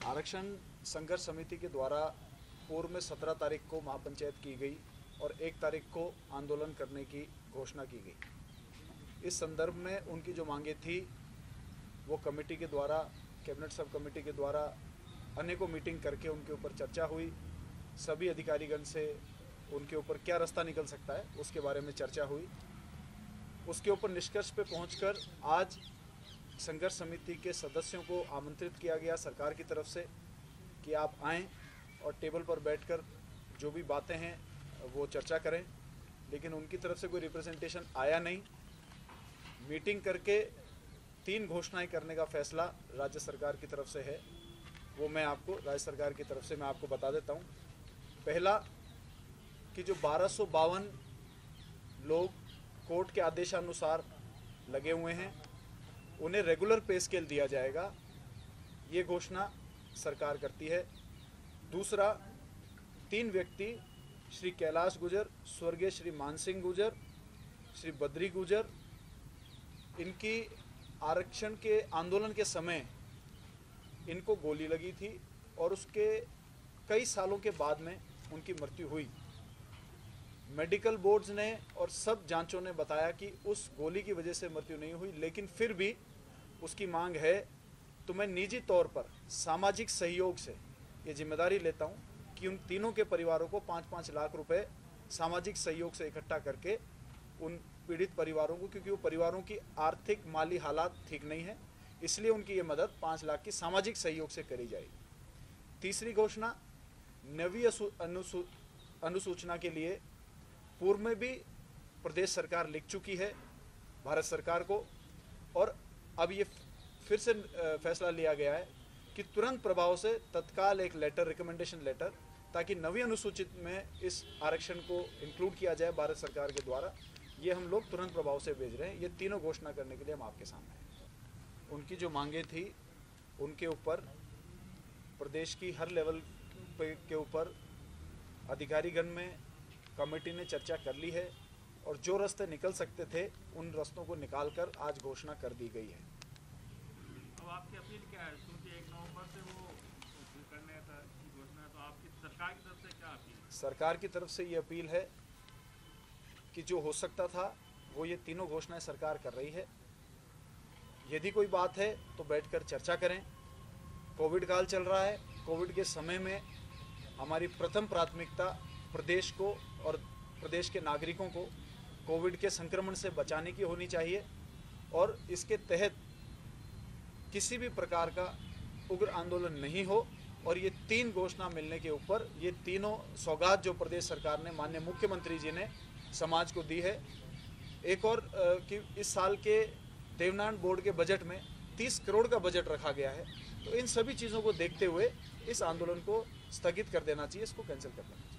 आरक्षण संघर्ष समिति के द्वारा पूर्व में 17 तारीख को महापंचायत की गई और 1 तारीख को आंदोलन करने की घोषणा की गई। इस संदर्भ में उनकी जो मांगे थी वो कमेटी के द्वारा, कैबिनेट सब कमेटी के द्वारा अनेकों मीटिंग करके उनके ऊपर चर्चा हुई। सभी अधिकारीगण से उनके ऊपर क्या रास्ता निकल सकता है उसके बारे में चर्चा हुई। उसके ऊपर निष्कर्ष पे पहुंचकर आज संघर्ष समिति के सदस्यों को आमंत्रित किया गया सरकार की तरफ से कि आप आएं और टेबल पर बैठकर जो भी बातें हैं वो चर्चा करें, लेकिन उनकी तरफ से कोई रिप्रेजेंटेशन आया नहीं। मीटिंग करके 3 घोषणाएं करने का फैसला राज्य सरकार की तरफ से है, वो मैं आपको राज्य सरकार की तरफ से मैं आपको बता देता हूँ। पहला कि जो 1252 लोग कोर्ट के आदेशानुसार लगे हुए हैं उन्हें रेगुलर पे स्केल दिया जाएगा, ये घोषणा सरकार करती है। दूसरा, 3 व्यक्ति श्री कैलाश गुजर, स्वर्गीय श्री मानसिंह गुजर, श्री बद्री गुजर, इनकी आरक्षण के आंदोलन के समय इनको गोली लगी थी और उसके कई सालों के बाद में उनकी मृत्यु हुई। मेडिकल बोर्ड्स ने और सब जांचों ने बताया कि उस गोली की वजह से मृत्यु नहीं हुई, लेकिन फिर भी उसकी मांग है। तो मैं निजी तौर पर सामाजिक सहयोग से ये जिम्मेदारी लेता हूं कि उन तीनों के परिवारों को 5-5 लाख रुपए सामाजिक सहयोग से इकट्ठा करके उन पीड़ित परिवारों को, क्योंकि वो परिवारों की आर्थिक माली हालात ठीक नहीं है, इसलिए उनकी ये मदद 5 लाख की सामाजिक सहयोग से करी जाएगी। तीसरी घोषणा, नवी अनुसूचना के लिए पूर्व में भी प्रदेश सरकार लिख चुकी है भारत सरकार को, और अब ये फिर से फैसला लिया गया है कि तुरंत प्रभाव से तत्काल एक लेटर, रिकमेंडेशन लेटर, ताकि नवी अनुसूचित में इस आरक्षण को इंक्लूड किया जाए भारत सरकार के द्वारा, ये हम लोग तुरंत प्रभाव से भेज रहे हैं। ये तीनों घोषणा करने के लिए हम आपके सामने हैं। उनकी जो मांगे थी उनके ऊपर प्रदेश की हर लेवल के ऊपर अधिकारीगण में कमेटी ने चर्चा कर ली है और जो रास्ते निकल सकते थे उन रास्तों को निकालकर आज घोषणा कर दी गई है। अब आपकी अपील क्या है? क्योंकि 1 नवंबर से वो करने की घोषणा है, तो आपकी सरकार की तरफ से क्या अपील है? सरकार की तरफ से ये अपील है कि जो हो सकता था वो ये तीनों घोषणाएं सरकार कर रही है। यदि कोई बात है तो बैठकर चर्चा करें। कोविड काल चल रहा है, कोविड के समय में हमारी प्रथम प्राथमिकता प्रदेश को और प्रदेश के नागरिकों को कोविड के संक्रमण से बचाने की होनी चाहिए, और इसके तहत किसी भी प्रकार का उग्र आंदोलन नहीं हो। और ये 3 घोषणा मिलने के ऊपर ये तीनों सौगात जो प्रदेश सरकार ने, माननीय मुख्यमंत्री जी ने समाज को दी है। एक और कि इस साल के देवनान बोर्ड के बजट में 30 करोड़ का बजट रखा गया है, तो इन सभी चीज़ों को देखते हुए इस आंदोलन को स्थगित कर देना चाहिए, इसको कैंसिल कर देना चाहिए।